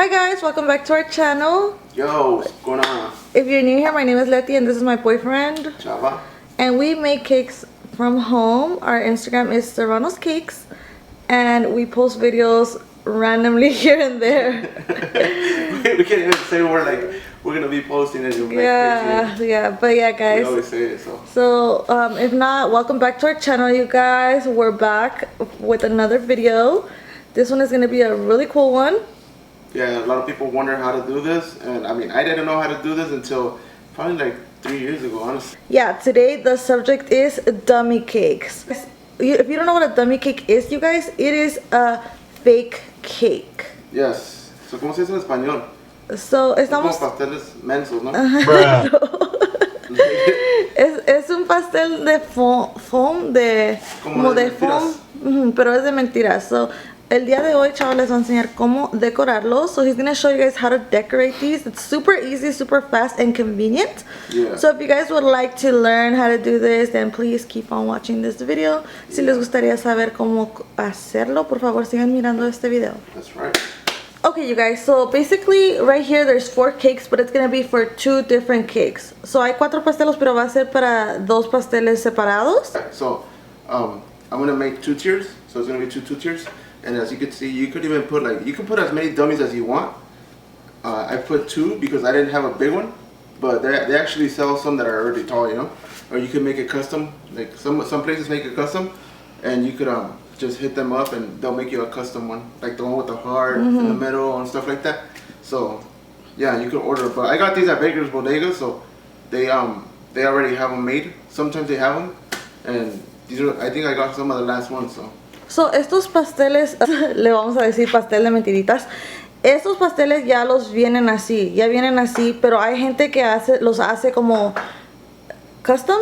Hi guys, welcome back to our channel. Yo, what's going on? If you're new here, my name is Letty and this is my boyfriend. Chava. And we make cakes from home. Our Instagram is Serranoscakes and we post videos randomly here and there. We can't even say we're gonna be posting it. But yeah guys. We always say it, so. So if not, welcome back to our channel, you guys. We're back with another video. This one is gonna be a really cool one. Yeah, a lot of people wonder how to do this, and I mean, I didn't know how to do this until probably like 3 years ago, honestly. Yeah, today the subject is dummy cakes. If you don't know what a dummy cake is, you guys, it is a fake cake. Yes. So, ¿cómo se dice en español? So, estamos... Como pasteles mensos, ¿no? Es un pastel de foam, como de foam, pero es de mentiras. So, el día de hoy, Chava les va a enseñar cómo decorarlos. So he's going to show you guys how to decorate these. It's super easy, super fast, and convenient. Yeah. So if you guys would like to learn how to do this, then please keep on watching this video. Si les gustaría saber cómo hacerlo, por favor sigan mirando este video. That's right. Okay, you guys, so basically right here there's 4 cakes, but it's going to be for 2 different cakes. So hay 4 pastelos, pero va a ser para 2 pasteles separados. So I'm going to make 2 tiers. So it's going to be two tiers. And as you can see, you could even put you can put as many dummies as you want. I put 2 because I didn't have a big one, but they actually sell some that are already tall, you know. Or you can make it custom. Like some places make it custom, and you could just hit them up and they'll make you a custom one, like the one with the heart in the middle and stuff like that. So yeah, you could order. But I got these at Baker's Bodega, so they already have them made. Sometimes they have them, and these are, I think I got some of the last ones. So, estos pasteles, le vamos a decir pastel de mentiritas. Estos pasteles ya los vienen así, pero hay gente que los hace como custom.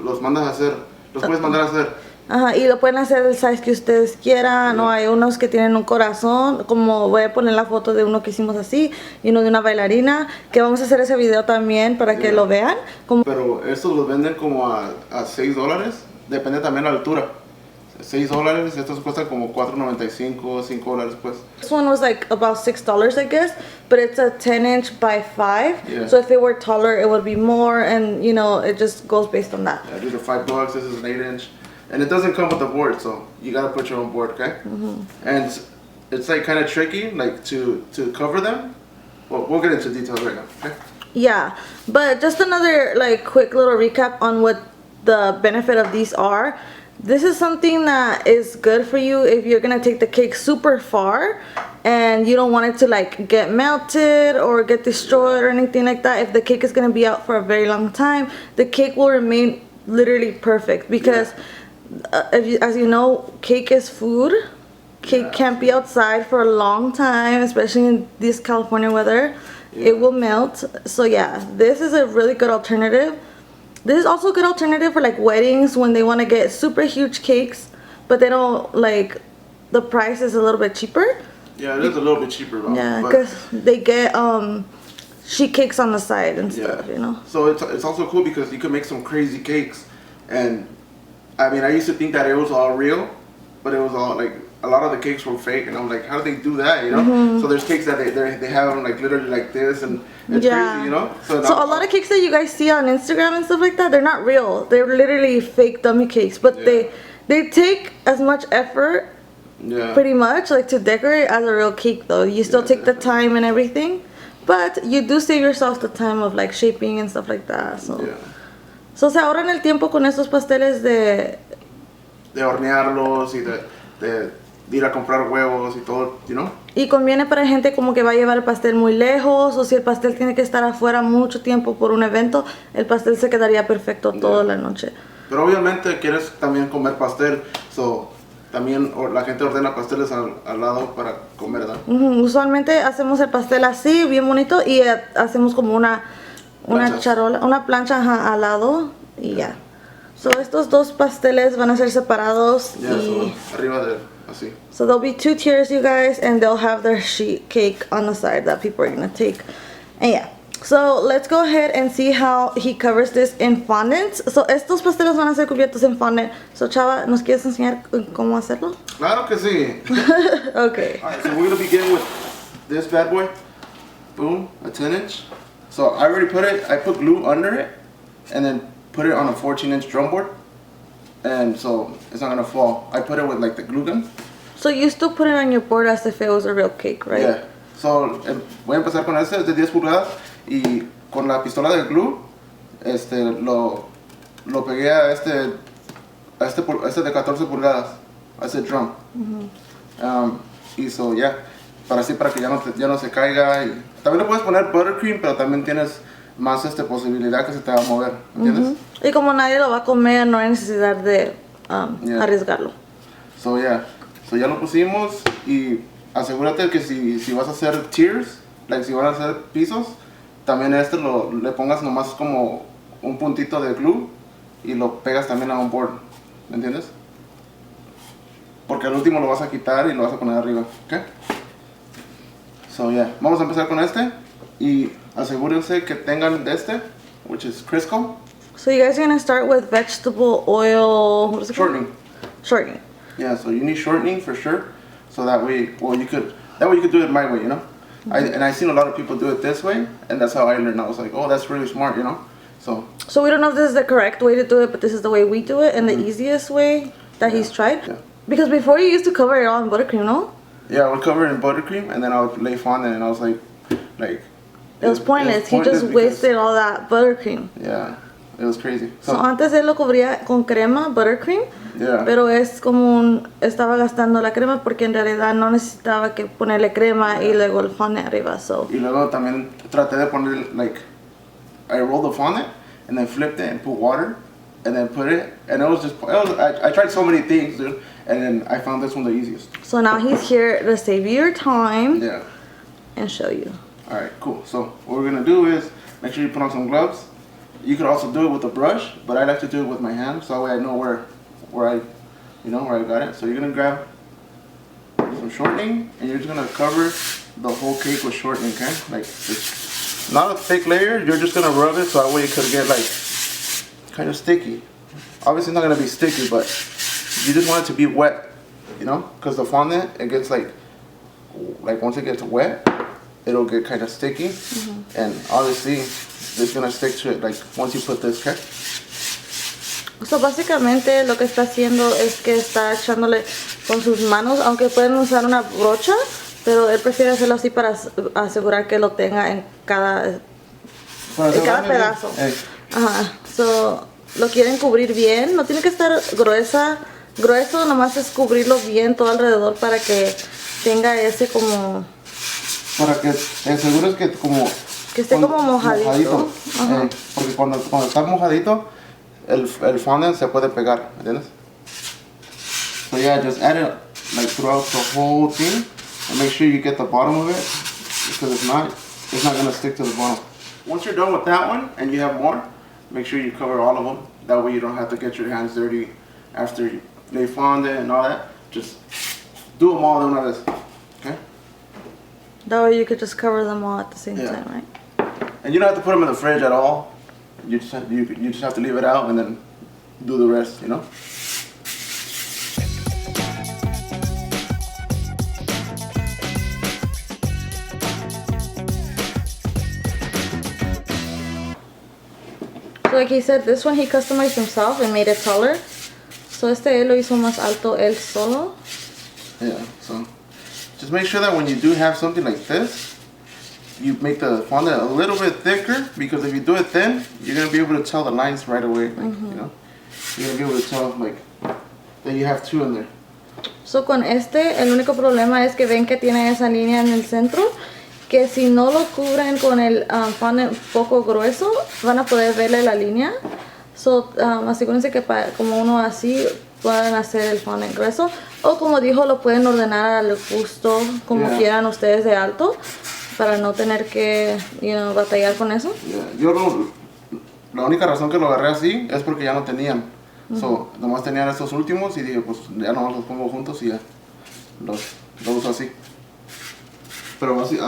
Los mandas a hacer, los puedes mandar a hacer. Ajá, y lo pueden hacer del size que ustedes quieran. No, hay unos que tienen un corazón, como voy a poner la foto de uno que hicimos así, y uno de una bailarina, que vamos a hacer ese video también para que lo vean. Pero estos los venden como a $6, depende también de la altura. $6, estos cuestan como $4.95, $5 pues. This one was like about $6 I guess, but it's a 10-inch by 5. Yeah. So if it were taller it would be more, and you know, it just goes based on that. Yeah, these are $5, this is an 8-inch. And it doesn't come with a board, so you gotta put your own board, okay? And it's like kind of tricky, like to cover them. Well, we'll get into details right now, okay? Yeah, but just another like quick little recap on what the benefit of these are. This is something that is good for you if you're gonna take the cake super far and you don't want it to like get melted or get destroyed or anything like that. If the cake is gonna be out for a very long time, the cake will remain literally perfect because as you know, cake is food. Cake can't be outside for a long time, especially in this California weather. It will melt. So yeah, this is a really good alternative. This is also a good alternative for like weddings when they want to get super huge cakes, but they don't like, the price is a little bit cheaper. Yeah, it is a little bit cheaper though. Yeah, because they get sheet cakes on the side and stuff, you know. So it's also cool because you can make some crazy cakes, and I mean I used to think that it was all real, but it was all like a lot of the cakes were fake, and I'm like, how do they do that, you know? So there's cakes that they have them like literally like this, and it's crazy, you know? So a lot of cakes that you guys see on Instagram and stuff like that, they're not real. They're literally fake dummy cakes, but they take as much effort, pretty much, like to decorate as a real cake though. You still take the time and everything, but you do save yourself the time of like shaping and stuff like that. So se ahorran el tiempo con estos pasteles de hornearlos y de ir a comprar huevos y todo, you know? Y conviene para gente como que va a llevar el pastel muy lejos, o si el pastel tiene que estar afuera mucho tiempo por un evento, el pastel se quedaría perfecto toda la noche. Pero obviamente quieres también comer pastel, también la gente ordena pasteles al lado para comer, ¿verdad? Usualmente hacemos el pastel así, bien bonito, y hacemos como una charola, una plancha al lado, y ya. So estos 2 pasteles van a ser separados. Arriba de así. So there'll be 2 tiers, you guys, and they'll have their sheet cake on the side that people are gonna take. And yeah, so let's go ahead and see how he covers this in fondant. So estos pasteles van a ser cubiertos en fondant. So Chava, ¿nos quieres enseñar cómo hacerlo? Claro que sí. Okay. Alright, so we're gonna begin with this bad boy, boom, a 10-inch. So I already I put glue under it, and then put it on a 14-inch drum board, and so it's not gonna fall. I put it with like the glue gun. So you still put it on your board as if it was a real cake, right? Yeah. So voy a empezar con este, es de 10 pulgadas, y con la pistola de glue, lo pegué a este de 14 pulgadas, a este drum. Y so yeah, para que ya no se caiga. Y también le puedes poner buttercream, pero también tienes más posibilidad que se te va a mover, ¿entiendes? Y como nadie lo va a comer, no hay necesidad de arriesgarlo. So yeah, so ya lo pusimos, y asegúrate que si vas a hacer tiers, like si van a hacer pisos, también le pongas nomás como un puntito de glue y lo pegas también a un board, ¿me entiendes? Porque al último lo vas a quitar y lo vas a poner arriba, ¿ok? So yeah, vamos a empezar con este, y asegúrense que tengan which is Crisco. So you guys are gonna start with vegetable oil, what is it called? Shortening. Yeah, so you need shortening for sure, so that way you could do it my way, you know. I seen a lot of people do it this way, and that's how I learned. I was like, oh, that's really smart, you know. So we don't know if this is the correct way to do it, but this is the way we do it, and the easiest way that he's tried. Yeah. Because before you used to cover it all in buttercream, no? Yeah, I would cover it in buttercream, and then I would lay fondant, and I was like. It was pointless. He just wasted all that buttercream. Yeah, it was crazy. So antes él lo cubría con crema, buttercream. Yeah. Pero es como estaba gastando la crema porque en realidad no necesitaba que ponerle crema y luego el fondant arriba. So. Y luego también traté de poner I rolled the fondant and then flipped it and put water and then put it, and I tried so many things, dude, and then I found this one the easiest. So now he's here to save you your time. Yeah. And show you. Alright, cool. So what we're gonna do is make sure you put on some gloves. You could also do it with a brush, but I like to do it with my hand, so that way I know where I got it. So you're gonna grab some shortening, and you're just gonna cover the whole cake with shortening, okay? Like it's not a thick layer. You're just gonna rub it so that way it could get kind of sticky. Obviously, it's not gonna be sticky, but you just want it to be wet, you know, because the fondant, it gets like once it gets wet, it'll get kind of sticky, and obviously it's gonna stick to it once you put this, okay? So básicamente lo que está haciendo es que está echándole con sus manos, aunque pueden usar una brocha, pero él prefiere hacerlo así para asegurar que lo tenga en cada pedazo. Ajá. So lo quieren cubrir bien, no tiene que estar grueso, nomás es cubrirlo bien todo alrededor para que tenga ese como... Para que te asegures que que esté como mojadito. Porque cuando está mojadito, el fondant se puede pegar, ¿entiendes? So yeah, just add it throughout the whole thing, and make sure you get the bottom of it, because if not, it's not gonna stick to the bottom. Once you're done with that one, and you have more, make sure you cover all of them. That way you don't have to get your hands dirty after you lay fondant and all that. Just do them all in one of this, okay? That way you could just cover them all at the same time, right? And you don't have to put them in the fridge at all. You just have to leave it out and then do the rest, you know? So like he said, this one he customized himself and made it taller. So él lo hizo más alto él solo. Yeah, so just make sure that when you do have something like this, you make the fondant a little bit thicker, because if you do it thin, you're going to be able to tell the lines right away, you know? You're going to be able to tell that you have two in there. So con el único problema es que ven que tiene esa línea en el centro, que si no lo cubren con el fondant poco grueso, van a poder verle la línea. So asegúrense que como uno así puedan hacer el fondant grueso, o como dijo, lo pueden ordenar al gusto como quieran ustedes de alto, para no tener que batallar con eso. Yo la única razón que lo agarré así es porque ya no tenían. So, nomás tenían estos últimos y dije, pues ya nomás los pongo juntos y ya los uso así. Pero así,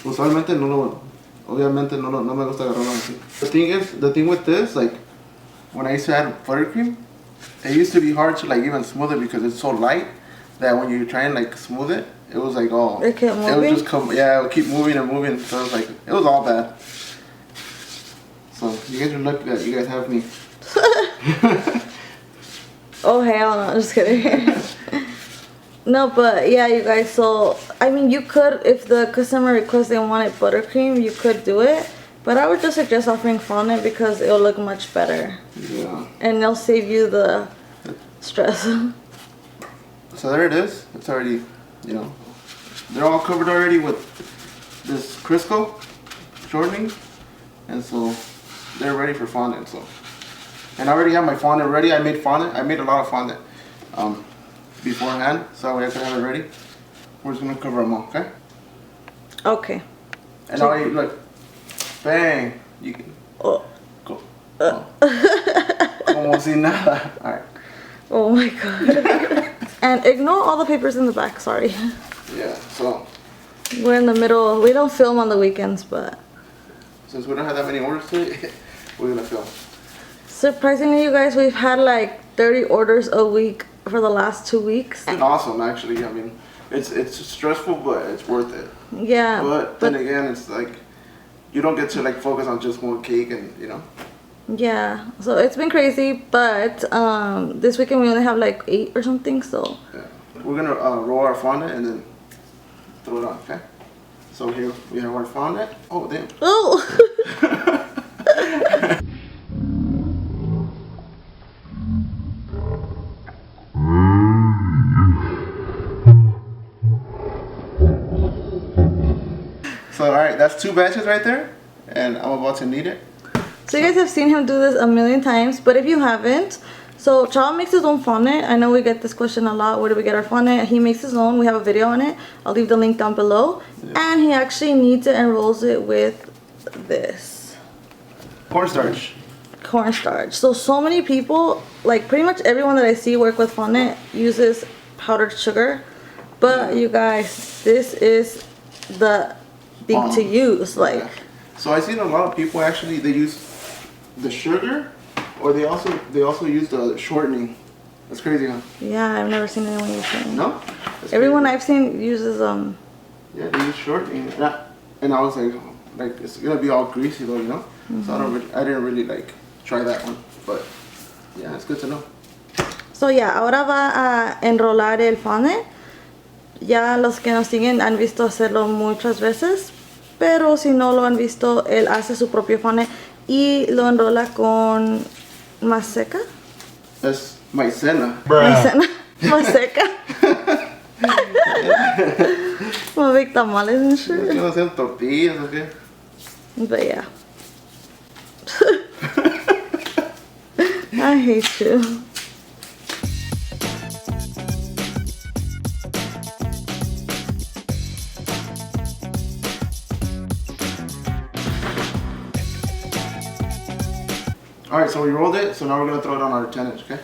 usualmente obviamente no me gusta agarrarlo así. The thing with this, when I used to add buttercream, it used to be hard to even smooth it, because it's so light that when you try and smooth it, it was like all. It kept moving? It would just come, yeah, it would keep moving and moving. So it was like, it was all bad. So you guys are lucky that you guys have me. Oh hell no, just kidding. No, but yeah, you guys, so I mean, you could, if the customer requests they wanted buttercream, you could do it, but I would just suggest offering fondant because it'll look much better. Yeah. And it'll save you the stress. So there it is. It's already, you know, they're all covered already with this Crisco shortening, and so they're ready for fondant. So, and I already have my fondant ready. I made fondant. I made a lot of fondant beforehand, so I could have it ready. We're just gonna cover them all, okay? Okay. And now you look, bang, you can go. Como si nada. All right. Oh my god. And ignore all the papers in the back, sorry. Yeah, so We're in the middle. We don't film on the weekends, but since we don't have that many orders today, we're gonna film. surprisingly, you guys, we've had like 30 orders a week for the last 2 weeks. It's been awesome, actually. I mean, it's stressful, but it's worth it. Yeah. But then again, it's like you don't get to like focus on just one cake, and you know. Yeah. So it's been crazy, but this weekend we only have like 8 or something. So. Yeah. We're gonna roll our fondant and then throw it on. Okay. So here we have our fondant. Oh damn. Oh. So alright, that's 2 batches right there, and I'm about to knead it. So you guys have seen him do this a million times, but if you haven't, so Chao makes his own fondant. I know we get this question a lot. Where do we get our fondant? He makes his own. We have a video on it. I'll leave the link down below. Yeah. And he actually kneads it and rolls it with this. Cornstarch. Cornstarch. So many people, like pretty much everyone that I see work with fondant uses powdered sugar. But you guys, this is the thing to use. Like. Yeah. So I've seen a lot of people actually, they use the sugar, or they also use the shortening. That's crazy, huh? Yeah, I've never seen anyone use shortening. No? That's everyone crazy. I've seen uses Yeah, they use shortening, and I was like it's gonna be all greasy though, you know. Mm-hmm. So I didn't really like try that one, but yeah, it's good to know. So yeah, ahora va a enrolar el fondant. Ya los que nos siguen han visto hacerlo muchas veces, pero si no lo han visto, él hace su propio fondant y lo enrola con maseca. Es maicena. Maicena. Maseca. Como big tamales and shit. ¿Qué hacen tortillas o qué? But yeah. I hate you. Alright, so we rolled it, so now we're going to throw it on our 10-inch, okay?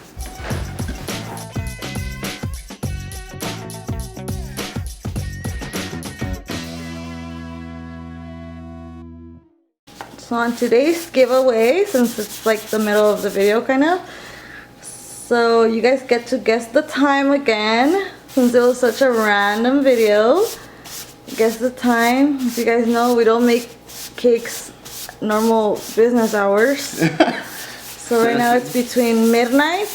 So on today's giveaway, since it's like the middle of the video kind of, so you guys get to guess the time again, since it was such a random video. Guess the time. As you guys know, we don't make cakes normal business hours. So right now it's between midnight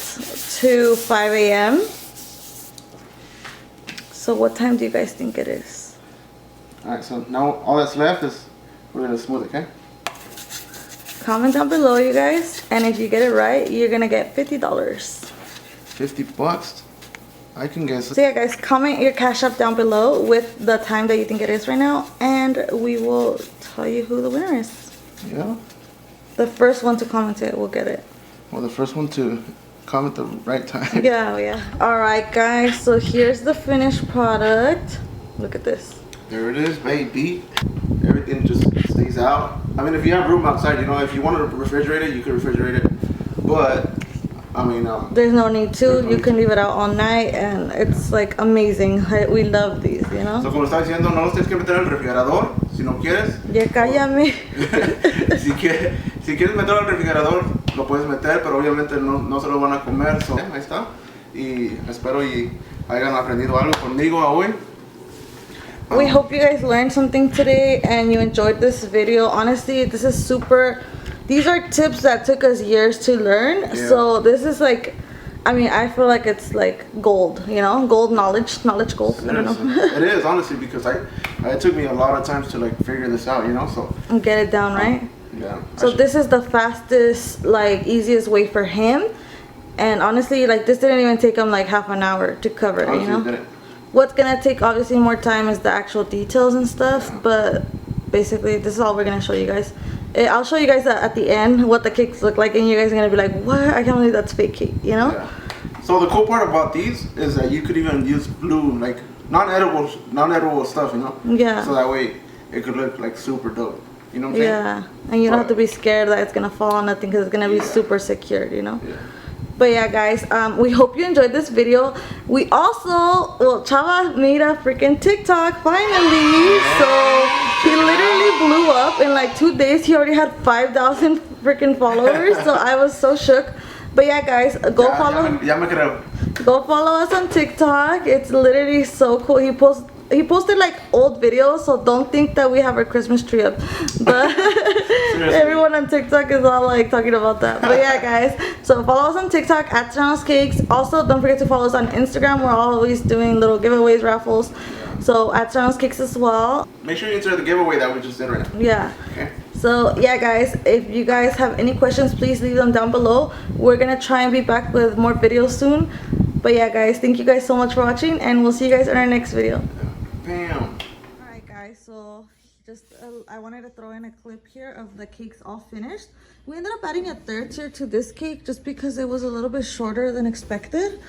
to 5 a.m. So what time do you guys think it is? Alright, so now all that's left is we're going to smooth it, okay? Comment down below, you guys, and if you get it right, you're gonna get $50. $50? I can guess it. So yeah, guys, comment your cash app down below with the time that you think it is right now, and we will tell you who the winner is. Yeah? The first one to comment it will get it. Well, the first one to comment the right time. Yeah. Alright, guys, so here's the finished product. Look at this. There it is, baby. Everything just stays out. I mean, if you have room outside, you know, if you want to refrigerate it, you can refrigerate it. But, I mean, there's no need to. You can leave it out all night, and it's like amazing. We love these, you know. So, como estaba diciendo, no los tienes que meter en el refrigerador. Si no quieres. Ya cállame. si quieres meterlo al refrigerador, lo puedes meter, pero obviamente no se lo van a comer. So, ahí está. Y espero y hayan aprendido algo conmigo hoy. We hope you guys learned something today and you enjoyed this video. Honestly, this is super, these are tips that took us years to learn. Yeah. So this is like, I mean, I feel like it's like gold, you know, gold knowledge gold. I don't know. It is, honestly, because it took me a lot of times to like figure this out, you know, so. And get it down, right? Yeah. So this is the fastest, like easiest way for him. And honestly, like this didn't even take him like half an hour to cover, Honestly, you know? didn't. What's gonna take obviously more time is the actual details and stuff, but basically this is all we're gonna show you guys. I'll show you guys at the end what the cakes look like, and you guys are gonna be like, what? I can't believe that's fake cake, you know? Yeah. So the cool part about these is that you could even use glue, like non-edible stuff, you know? Yeah. So that way it could look like super dope. You know what I'm saying? Yeah, and you don't have to be scared that it's gonna fall on nothing because it's gonna be super secured, you know? Yeah. But yeah, guys, we hope you enjoyed this video. We also, well, Chava made a freaking TikTok finally. So he literally blew up in like 2 days. He already had 5,000 freaking followers. So I was so shook. But yeah, guys, go follow us on TikTok. It's literally so cool. He posted like old videos, so don't think that we have our Christmas tree up. But everyone on TikTok is all like talking about that. But yeah, guys, so follow us on TikTok at Serranoscakes. Also, don't forget to follow us on Instagram. We're always doing little giveaways, raffles. So at Serranoscakes as well. Make sure you enter the giveaway that we just did right now. Yeah. Okay. So yeah, guys, if you guys have any questions, please leave them down below. We're gonna try and be back with more videos soon. But yeah, guys, thank you guys so much for watching, and we'll see you guys in our next video. Bam. Alright guys, so just I wanted to throw in a clip here of the cakes all finished. We ended up adding a third tier to this cake just because it was a little bit shorter than expected.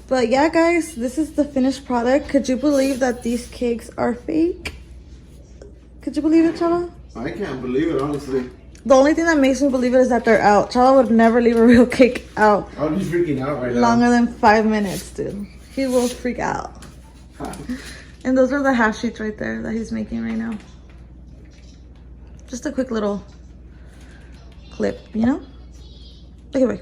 But yeah, guys, this is the finished product. Could you believe that these cakes are fake? Could you believe it, Chala? I can't believe it, honestly. The only thing that makes me believe it is that they're out. Chala would never leave a real cake out I'm just freaking out right now. longer than 5 minutes, dude. He will freak out. And those are the half sheets right there that he's making right now. Just a quick little clip, you know? Okay, wait.